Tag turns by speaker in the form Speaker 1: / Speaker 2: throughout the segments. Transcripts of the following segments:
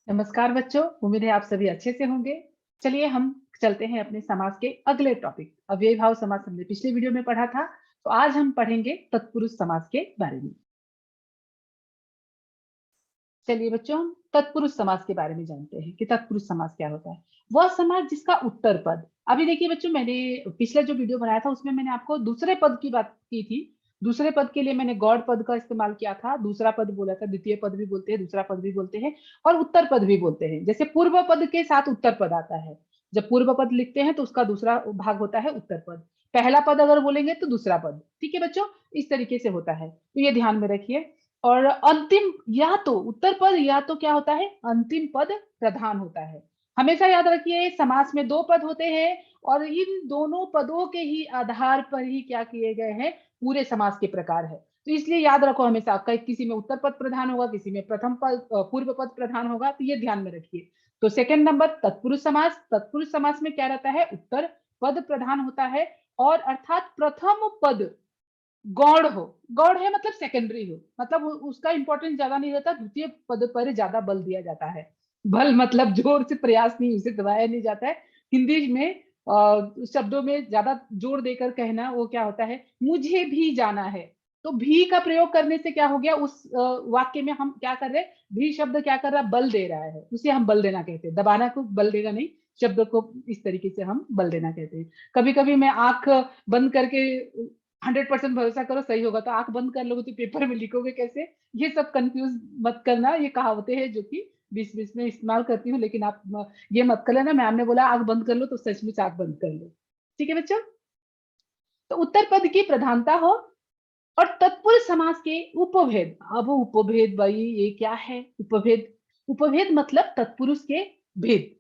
Speaker 1: नमस्कार बच्चों, उम्मीद है आप सभी अच्छे से होंगे। चलिए हम चलते हैं अपने समास के अगले टॉपिक अव्ययी भाव समास। हमने पिछले वीडियो में पढ़ा था, तो आज हम पढ़ेंगे तत्पुरुष समास के बारे में। चलिए बच्चों, हम तत्पुरुष समास के बारे में जानते हैं कि तत्पुरुष समास क्या होता है। वह समास जिसका उत्तर पद, अभी देखिए बच्चों, मैंने पिछला जो वीडियो बनाया था उसमें मैंने आपको दूसरे पद की बात की थी। दूसरे पद के लिए मैंने गौड़ पद का इस्तेमाल किया था, दूसरा पद बोला था, द्वितीय पद भी बोलते हैं, दूसरा पद भी बोलते हैं और उत्तर पद भी बोलते हैं। जैसे पूर्व पद के साथ उत्तर पद आता है, जब पूर्व पद लिखते हैं तो उसका दूसरा भाग होता है उत्तर पद। पहला पद अगर बोलेंगे तो दूसरा पद। ठीक है बच्चों, इस तरीके से होता है, तो ये ध्यान में रखिए। और अंतिम या तो उत्तर पद या तो क्या होता है, अंतिम पद प्रधान होता है। हमेशा याद रखिए, समास में दो पद होते हैं और इन दोनों पदों के ही आधार पर ही क्या किए गए हैं, पूरे समास के प्रकार है। तो इसलिए याद रखो हमेशा, किसी में उत्तर पद प्रधान होगा, किसी में प्रथम पद पूर्व पद प्रधान होगा, तो ये ध्यान में रखिए। तो सेकंड नंबर तत्पुरुष समास। तत्पुरुष समास में क्या रहता है, उत्तर पद प्रधान होता है और अर्थात प्रथम पद गौड़ हो। गौड़ है मतलब सेकेंडरी हो, मतलब उसका इंपॉर्टेंस ज्यादा नहीं रहता, द्वितीय पद पर ज्यादा बल दिया जाता है। बल मतलब जोर से प्रयास नहीं, उसे दबाया नहीं जाता है। हिंदी में शब्दों में ज्यादा जोर देकर कहना वो क्या होता है, मुझे भी जाना है। तो भी का प्रयोग करने से क्या हो गया, उस वाक्य में हम क्या कर रहे हैं, भी शब्द क्या कर रहा है, बल दे रहा है, उसे हम बल देना कहते हैं। दबाना को बल देना नहीं, शब्द को इस तरीके से हम बल देना कहते हैं। कभी कभी मैं आंख बंद करके 100% भरोसा करो सही होगा, तो आंख बंद कर लोगे तो पेपर में लिखोगे कैसे, ये सब कंफ्यूज मत करना। ये कहावतें हैं जो कि बीच बीच में इस्तेमाल करती हूँ, लेकिन आप ये मत कर लेना मैम ने बोला आंख बंद कर लो तो सचमुच आंख बंद कर लो। ठीक है बच्चों, तो उत्तर पद की प्रधानता हो और तत्पुरुष समास के उपभेद। अब उपभेद भाई ये क्या है, उपभेद। उपभेद मतलब तत्पुरुष के भेद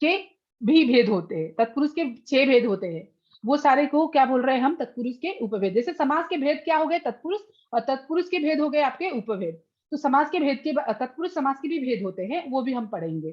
Speaker 1: के भी भेद होते हैं। तत्पुरुष के 6 भेद होते हैं, वो सारे को क्या बोल रहे हैं हम, तत्पुरुष के उपभेद। जैसे समास के भेद क्या हो गए, तत्पुरुष, और तत्पुरुष के भेद हो गए आपके उपभेद। तो समास के भेद के तत्पुरुष समास के भी भेद होते हैं, वो भी हम पढ़ेंगे।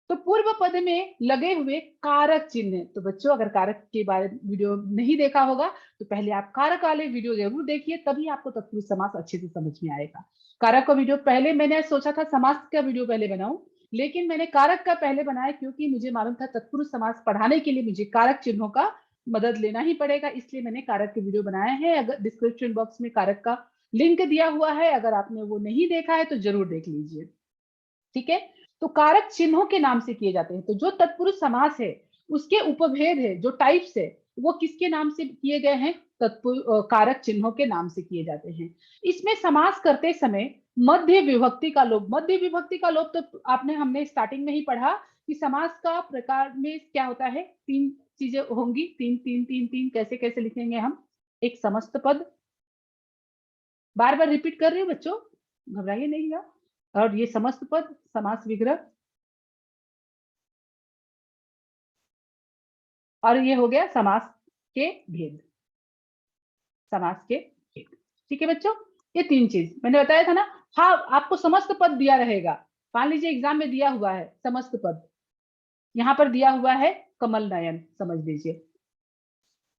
Speaker 1: तो पूर्व पद में लगे हुए कारक चिन्ह। तो बच्चों, अगर कारक के बारे में वीडियो नहीं देखा होगा तो पहले आप कारक वाले वीडियो जरूर देखिए, तभी आपको तत्पुरुष समास अच्छे से समझ में आएगा। कारक का वीडियो पहले मैंने सोचा था समास का वीडियो पहले बनाऊं, लेकिन मैंने कारक का पहले बनाया क्योंकि मुझे मालूम था तत्पुरुष समास पढ़ाने के लिए मुझे कारक चिन्हों का मदद लेना ही पड़ेगा, इसलिए मैंने कारक के वीडियो बनाए हैं। अगर डिस्क्रिप्शन बॉक्स में कारक का लिंक दिया हुआ है, अगर आपने वो नहीं देखा है तो जरूर देख लीजिए। ठीक है, तो कारक चिन्हों के नाम से किए जाते हैं। तो जो तत्पुरुष समास है उसके उपभेद है, जो टाइप्स है, वो किसके नाम से किए गए हैं, कारक चिन्हों के नाम से किए जाते हैं। इसमें समास करते समय मध्य विभक्ति का लोप। मध्य विभक्ति का लोप तो आपने हमने स्टार्टिंग में ही पढ़ा कि समास का प्रकार में क्या होता है, 3 चीजें होंगी। तीन तीन तीन तीन कैसे कैसे लिखेंगे हम, एक समस्त पद, बार बार रिपीट कर रही हूँ बच्चों, घबराइए नहीं। और ये समस्त पद, समास विग्रह, और ये हो गया समास के भेद। समास के भेद, ठीक है बच्चों, ये 3 चीज मैंने बताया था ना। हाँ, आपको समस्त पद दिया रहेगा। मान लीजिए एग्जाम में दिया हुआ है समस्त पद, यहाँ पर दिया हुआ है कमल नयन, समझ लीजिए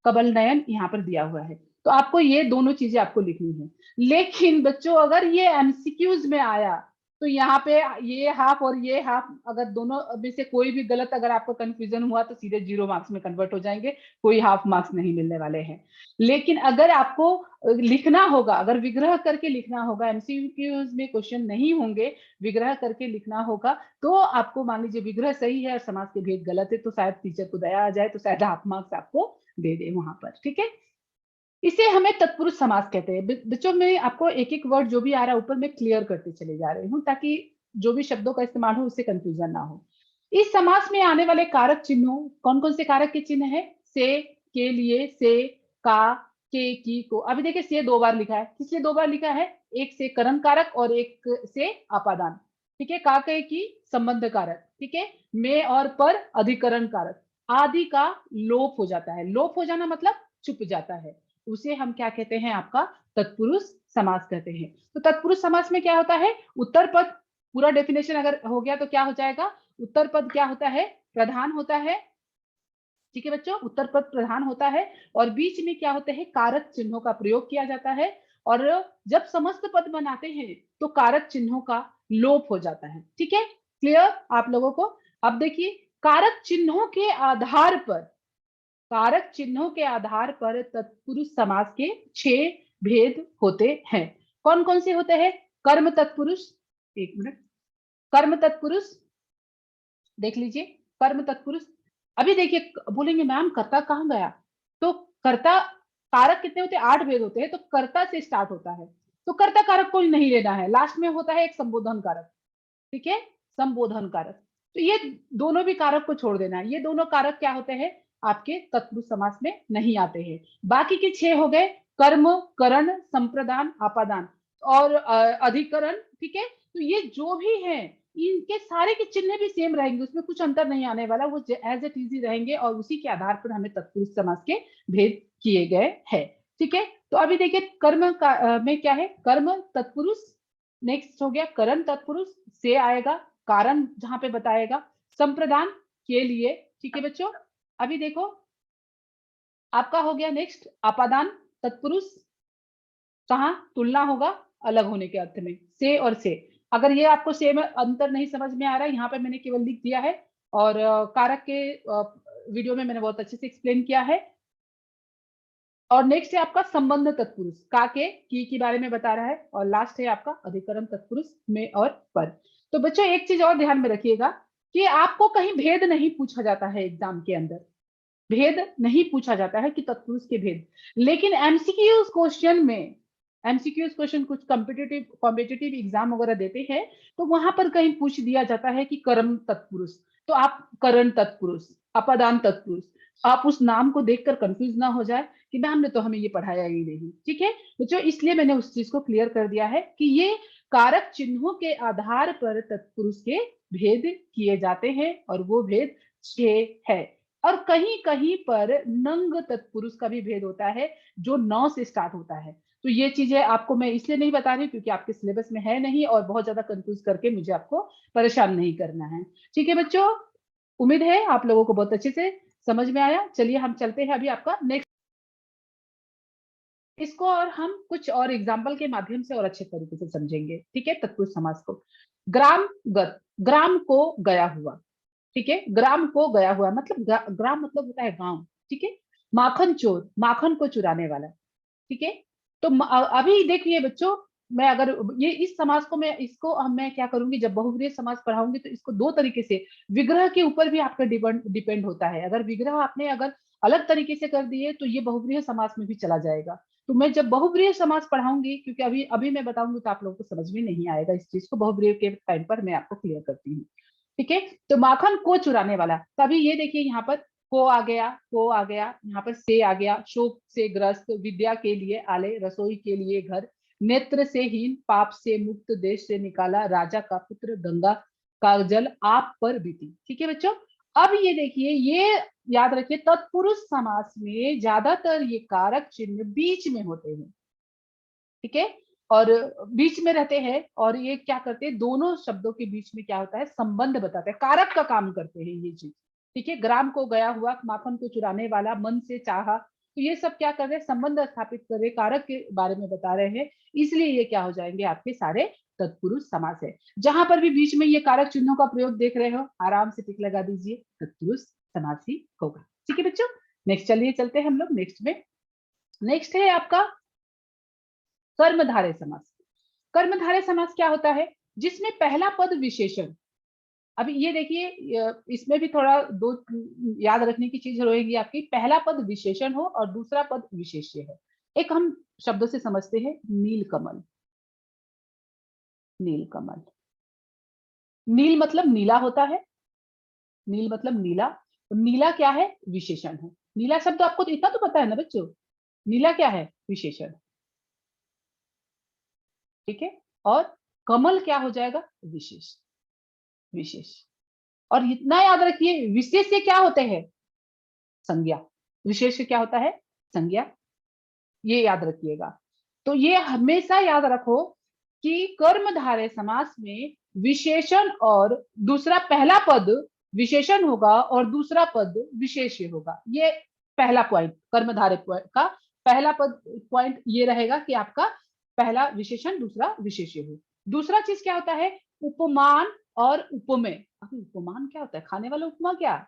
Speaker 1: कमल नयन यहाँ पर दिया हुआ है, तो आपको ये दोनों चीजें आपको लिखनी है। लेकिन बच्चों, अगर ये एमसीक्यूज में आया तो यहाँ पे ये हाफ और ये हाफ, अगर दोनों में से कोई भी गलत अगर आपको कंफ्यूजन हुआ तो सीधे 0 मार्क्स में कन्वर्ट हो जाएंगे, कोई हाफ मार्क्स नहीं मिलने वाले हैं। लेकिन अगर आपको लिखना होगा, अगर विग्रह करके लिखना होगा, एमसीक्यूज में क्वेश्चन नहीं होंगे, विग्रह करके लिखना होगा, तो आपको मान लीजिए विग्रह सही है और समास के भेद गलत है, तो शायद टीचर को दया आ जाए तो शायद हाफ मार्क्स आपको दे दे वहां पर। ठीक है, इसे हमें तत्पुरुष समास कहते हैं। बच्चों में आपको एक एक वर्ड जो भी आ रहा है ऊपर में क्लियर करते चले जा रही हूँ, ताकि जो भी शब्दों का इस्तेमाल हो उससे कंफ्यूजन ना हो। इस समास में आने वाले कारक चिन्हों, कौन कौन से कारक के चिन्ह है, से, के लिए, से, का, के, की, को। अभी देखिए से 2 बार लिखा है, किसलिए 2 बार लिखा है, एक से करण कारक और एक से अपादान। ठीक है, का के की संबंध कारक। ठीक है, में और पर अधिकरण कारक। आदि का लोप हो जाता है, लोप हो जाना मतलब चुप जाता है, उसे हम क्या कहते हैं, आपका तत्पुरुष समास कहते हैं। तो तत्पुरुष समास में क्या होता है, उत्तर पद, पूरा डेफिनेशन अगर हो गया तो क्या हो जाएगा, उत्तर पद क्या होता है, प्रधान होता है। ठीक है बच्चों, उत्तर पद प्रधान होता है और बीच में क्या होते हैं, कारक चिन्हों का प्रयोग किया जाता है। और जब समस्त पद बनाते हैं तो कारक चिन्हों का लोप हो जाता है। ठीक है, क्लियर आप लोगों को? अब देखिए कारक चिन्हों के आधार पर, कारक चिन्हों के आधार पर तत्पुरुष समास के 6 भेद होते हैं। कौन कौन से होते हैं? कर्म तत्पुरुष, एक मिनट, कर्म तत्पुरुष देख लीजिए, कर्म तत्पुरुष। अभी देखिए बोलेंगे मैम कर्ता कहाँ गया? तो कर्ता कारक कितने होते हैं? 8 भेद होते हैं, तो कर्ता से स्टार्ट होता है। तो कर्ता कारक कोई नहीं लेना है, लास्ट में होता है एक संबोधन कारक, ठीक है, संबोधन कारक। तो ये दोनों भी कारक को छोड़ देना है। ये दोनों कारक क्या होते हैं? आपके तत्पुरुष समास में नहीं आते हैं। बाकी के 6 हो गए कर्म, करण, संप्रदान, आपादान और अधिकरण, ठीक है। तो ये जो भी हैं इनके सारे के चिन्ह भी सेम रहेंगे, उसमें कुछ अंतर नहीं आने वाला, वो एज इट इज रहेंगे और उसी के आधार पर हमें तत्पुरुष समास के भेद किए गए हैं, ठीक है। तो अभी देखिए कर्म का में क्या है? कर्म तत्पुरुष, नेक्स्ट हो गया करण तत्पुरुष, से आएगा कारण जहां पे बताएगा, संप्रदान के लिए, ठीक है बच्चों। अभी देखो आपका हो गया नेक्स्ट अपादान तत्पुरुष, कहाँ तुलना होगा अलग होने के अर्थ में, से और से। अगर ये आपको से में अंतर नहीं समझ में आ रहा है, यहाँ पे मैंने केवल लिख दिया है और कारक के वीडियो में मैंने बहुत अच्छे से एक्सप्लेन किया है। और नेक्स्ट है आपका संबंध तत्पुरुष, का के बारे में बता रहा है, और लास्ट है आपका अधिकरण तत्पुरुष, में और पर। तो बच्चों एक चीज और ध्यान में रखिएगा कि आपको कहीं भेद नहीं पूछा जाता है एग्जाम के अंदर, भेद नहीं पूछा जाता है कि तत्पुरुष के भेद, लेकिन एमसीक्यूज क्वेश्चन में, एमसीक्यूज क्वेश्चन कुछ कॉम्पिटिटिव एग्जाम वगैरह देते हैं तो वहां पर कहीं पूछ दिया जाता है कि कर्म तत्पुरुष, तो आप करण तत्पुरुष, अपादान तत्पुरुष, आप उस नाम को देखकर कंफ्यूज ना हो जाए कि मैम ने तो हमें ये पढ़ाया ही नहीं, ठीक है बच्चों। इसलिए मैंने उस चीज को क्लियर कर दिया है कि ये कारक चिन्हों के आधार पर तत्पुरुष के भेद किए जाते हैं और वो भेद 6 है। और कहीं कहीं पर नंग तत्पुरुष का भी भेद होता है जो 9 से स्टार्ट होता है। तो ये चीजें आपको मैं इसलिए नहीं बता रही क्योंकि आपके सिलेबस में है नहीं और बहुत ज्यादा कंफ्यूज करके मुझे आपको परेशान नहीं करना है, ठीक है बच्चों। उम्मीद है आप लोगों को बहुत अच्छे से समझ में आया। चलिए हम चलते हैं अभी आपका नेक्स्ट, इसको और हम कुछ और एग्जाम्पल के माध्यम से और अच्छे तरीके से समझेंगे, ठीक है। तत्पुरुष समास को ग्राम गत, ग्राम को गया हुआ, ठीक है, ग्राम को गया हुआ मतलब ग्राम मतलब होता है गांव, ठीक है। माखन चोर, माखन को चुराने वाला, ठीक है। तो अभी देखिए बच्चों, मैं अगर ये इस समास को मैं इसको मैं क्या करूंगी, जब बहुव्रीहि समास पढ़ाऊंगी तो इसको दो तरीके से, विग्रह के ऊपर भी आपका डिपेंड होता है। अगर विग्रह आपने अगर अलग तरीके से कर दिए तो ये बहुव्रीहि समास में भी चला जाएगा। तो मैं जब बहुव्रीहि समास पढ़ाऊंगी, क्योंकि अभी अभी मैं बताऊंगी तो आप लोगों को समझ में नहीं आएगा, इस चीज को बहुव्रीहि के टाइम पर मैं आपको क्लियर करती हूँ, ठीक है। तो माखन को चुराने वाला, तभी ये देखिए यहाँ पर को आ गया, को आ गया, यहाँ पर से आ गया, शोक से ग्रस्त, विद्या के लिए आले, रसोई के लिए घर, नेत्र से हीन, पाप से मुक्त, देश से निकाला, राजा का पुत्र, गंगा का जल आप पर बीती, ठीक है बच्चों। अब ये देखिए, ये याद रखिए तत्पुरुष समास में ज्यादातर ये कारक चिन्ह बीच में होते हैं, ठीक है, और बीच में रहते हैं, और ये क्या करते हैं, दोनों शब्दों के बीच में क्या होता है, संबंध बताते हैं, कारक का काम करते हैं ये चीज, ठीक है। ग्राम को गया हुआ, माखन को चुराने वाला, मन से चाहा, तो ये सब क्या कर रहे हैं, संबंध स्थापित कर रहे, कारक के बारे में बता रहे हैं, इसलिए ये क्या हो जाएंगे, आपके सारे तत्पुरुष समास है। जहां पर भी बीच में ये कारक चिन्हों का प्रयोग देख रहे हो, आराम से टिक लगा दीजिए, तत्पुरुष समास ही होगा, ठीक है बच्चों। नेक्स्ट चलिए चलते हैं हम लोग नेक्स्ट में। नेक्स्ट है आपका कर्मधारय समास। कर्मधारय समास क्या होता है, जिसमें पहला पद विशेषण, अभी ये देखिए इसमें भी थोड़ा दो याद रखने की चीज रहेगी आपकी, पहला पद विशेषण हो और दूसरा पद विशेष्य है। एक हम शब्दों से समझते हैं, नीलकमल, नीलकमल, नील मतलब नीला होता है, नील मतलब नीला, तो नीला क्या है, विशेषण है। नीला शब्द आपको तो इतना तो पता है ना बच्चों, नीला क्या है, विशेषण, ठीक है। और कमल क्या हो जाएगा, विशेष, विशेष। और इतना याद रखिए, विशेष से क्या होते हैं, संज्ञा, विशेष से क्या होता है, संज्ञा, ये याद रखिएगा। तो ये हमेशा याद रखो कि कर्मधारय समास में विशेषण और दूसरा पहला पद विशेषण होगा और दूसरा पद विशेष्य होगा। ये पहला पॉइंट कर्मधारय का पहला पद पॉइंट ये रहेगा कि आपका पहला विशेषण दूसरा विशेष्य हो। दूसरा चीज क्या होता है, उपमान और उपमेय। अभी उपमान क्या होता है? खाने वाला उपमा क्या?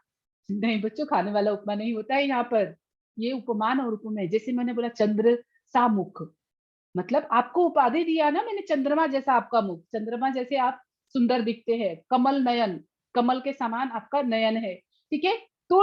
Speaker 1: नहीं बच्चों, खाने वाला उपमा नहीं होता है यहाँ पर। ये उपमान और उपमेय, जैसे मैंने बोला चंद्र सा मुख, मतलब आपको उपाधि दिया ना मैंने, चंद्रमा जैसा आपका मुख, चंद्रमा जैसे आप सुंदर दिखते हैं। कमल नयन, कमल के समान आपका नयन है, ठीक है। तो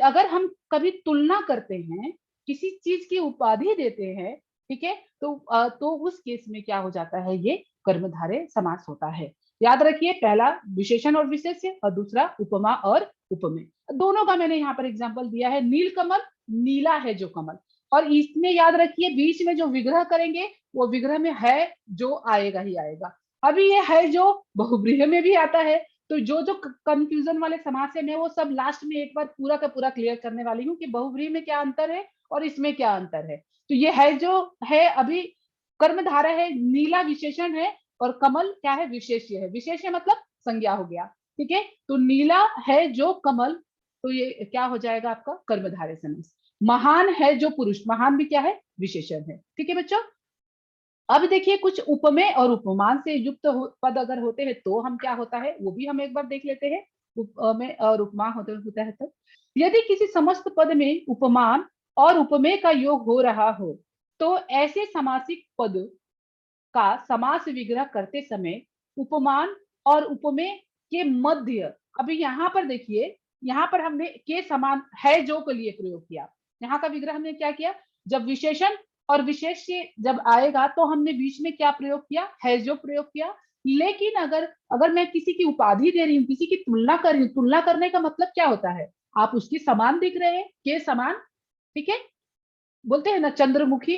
Speaker 1: अगर हम कभी तुलना करते हैं, किसी चीज की उपाधि देते हैं, ठीक है, तो उस केस में क्या हो जाता है, ये कर्मधारय समास होता है। याद रखिए, पहला विशेषण और विशेष्य और दूसरा उपमा और उपमेय। दोनों का मैंने यहाँ पर एग्जाम्पल दिया है। नील कमल, नीला है जो कमल, और इसमें याद रखिए बीच में जो विग्रह करेंगे वो विग्रह में है जो आएगा ही आएगा। अभी ये है जो बहुव्रीहि में भी आता है, तो जो जो कंफ्यूजन वाले समास है मैं वो सब लास्ट में एक बार पूरा का पूरा क्लियर करने वाली हूँ कि बहुव्रीहि में क्या अंतर है और इसमें क्या अंतर है। तो ये है जो है अभी कर्मधारय है, नीला विशेषण है, और कमल क्या है, विशेष्य है। विशेष्य मतलब संज्ञा हो गया, ठीक है। तो नीला है जो कमल, तो ये क्या हो जाएगा आपका कर्मधारय समास। महान है जो पुरुष, महान भी क्या है, विशेषण है, ठीक है बच्चों। अब देखिए कुछ उपमेय और उपमान से युक्त पद अगर होते हैं तो हम क्या होता है वो भी हम एक बार देख लेते हैं। उपमेय और उपमान होता है तो यदि किसी समस्त पद में उपमान और उपमेय का योग हो रहा हो तो ऐसे समासिक पद का समास विग्रह करते समय उपमान और उपमेय के मध्य, अभी यहाँ पर देखिए, यहाँ पर हमने के समान है जो के लिए प्रयोग किया। यहाँ का विग्रह हमने क्या किया, जब विशेषण और विशेष्य जब आएगा तो हमने बीच में क्या प्रयोग किया, है जो प्रयोग किया। लेकिन अगर अगर मैं किसी की उपाधि दे रही हूँ, किसी की तुलना कर रही हूँ, तुलना करने का मतलब क्या होता है, आप उसकी समान दिख रहे हैं, के समान, ठीक है, बोलते हैं ना चंद्रमुखी,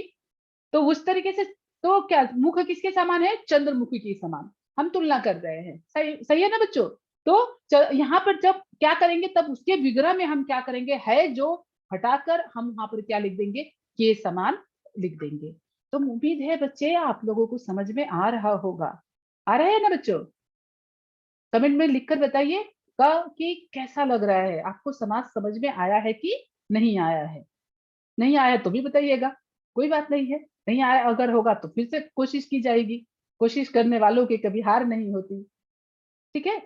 Speaker 1: तो उस तरीके से, तो क्या मुख किसके समान है, चंद्रमुखी के समान हम तुलना कर रहे हैं। सही सही है ना बच्चों। तो यहाँ पर जब क्या करेंगे तब उसके विग्रह में हम क्या करेंगे, है जो हटाकर हम वहां पर क्या लिख देंगे, के समान लिख देंगे। तो उम्मीद है बच्चे आप लोगों को समझ में आ रहा होगा, आ रहा है ना बच्चों। कमेंट में लिखकर बताइए कि कैसा लग रहा है आपको, समाज समझ में आया है कि नहीं आया है। नहीं आया तो भी बताइएगा, कोई बात नहीं है। नहीं आया अगर होगा तो फिर से कोशिश की जाएगी, कोशिश करने वालों की कभी हार नहीं होती, ठीक है।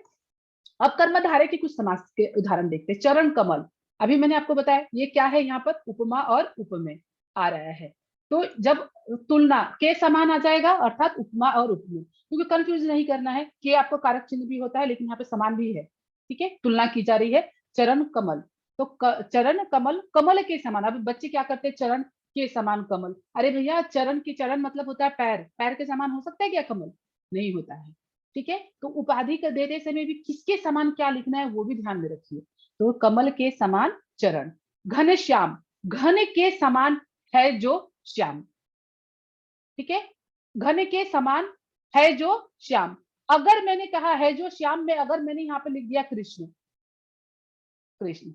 Speaker 1: अब कर्मधारय के कुछ समास के उदाहरण देखते हैं। चरण कमल, अभी मैंने आपको बताया ये क्या है, यहाँ पर उपमा और उपमेय आ रहा है। तो जब तुलना के समान आ जाएगा अर्थात उपमा और उपमेय, क्योंकि कंफ्यूज नहीं करना है, के आपको कारक चिन्ह भी होता है लेकिन यहाँ पे समान भी है, ठीक है, तुलना की जा रही है। चरण कमल, तो चरण कमल, कमल के समान। अब बच्चे क्या करते हैं, चरण के समान कमल, अरे भैया चरण की, चरण मतलब होता है पैर, पैर के समान हो सकता है क्या कमल, नहीं होता है, ठीक है। तो उपाधि का देते समय भी किसके समान क्या लिखना है वो भी ध्यान में रखिए। तो कमल के समान चरण। घन श्याम, घन के समान है जो श्याम, ठीक है, घन के समान है जो श्याम। अगर मैंने कहा है जो श्याम में अगर मैंने यहाँ पे लिख दिया कृष्ण, कृष्ण,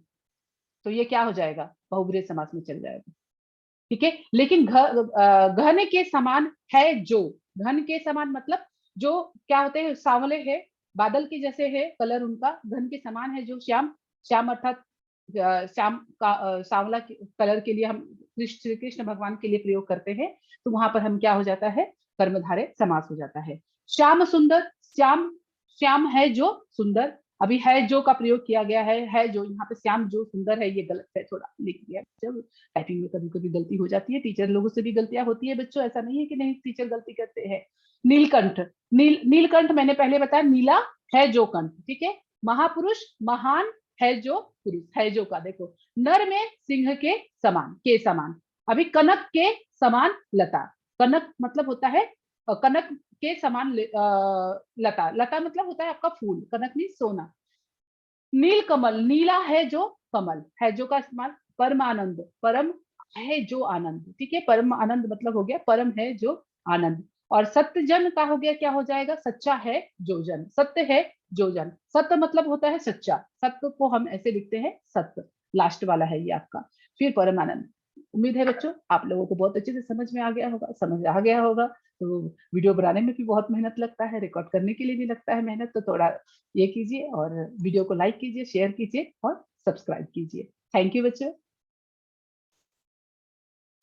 Speaker 1: तो ये क्या हो जाएगा, बहुब्रीहि समास में चल जाएगा, ठीक है। लेकिन घन के समान है जो, घन के समान मतलब जो क्या होते हैं, सांवले है, बादल के जैसे है कलर उनका, घन के समान है जो श्याम, श्याम अर्थात श्याम का सांवला कलर के लिए हम श्री कृष्ण भगवान के लिए प्रयोग करते हैं, तो वहां पर हम क्या हो जाता है, कर्मधारय समास हो जाता है। श्याम सुंदर, श्याम, श्याम है जो सुंदर, अभी है जो का प्रयोग किया गया है जो, यहाँ पे श्याम जो सुंदर है ये गलत है, थोड़ा लिख दिया, जब टाइपिंग में कभी कभी गलती हो जाती है, टीचर लोगों से भी गलतियां होती है बच्चों, ऐसा नहीं है कि नहीं टीचर गलती करते हैं। नीलकंठ, नीलकंठ मैंने पहले बताया, नीला है जो कंठ, ठीक है। महापुरुष, महान है जो पुरुष, है जो का देखो, नर में सिंह के समान। अभी कनक के समान लता, कनक मतलब होता है कनक के समान लता, लता मतलब होता है आपका फूल, कनक मीन सोना। नील कमल, नीला है जो कमल, है जो का इस्तेमाल। परमानंद, परम है जो आनंद, ठीक है, परम आनंद मतलब हो गया परम है जो आनंद। और सत्य जन का हो गया, क्या हो जाएगा, सच्चा है जो जन, सत्य है जो जन, सत्य मतलब होता है सच्चा, सत्य को हम ऐसे लिखते हैं सत्य, लास्ट वाला है ये आपका। फिर परमानंद। उम्मीद है बच्चों आप लोगों को बहुत अच्छे से समझ में आ गया होगा, समझ आ गया होगा। तो वीडियो बनाने में भी बहुत मेहनत लगता है, रिकॉर्ड करने के लिए भी लगता है मेहनत, तो थोड़ा ये कीजिए और वीडियो को लाइक कीजिए, शेयर कीजिए और सब्सक्राइब कीजिए। थैंक यू बच्चों।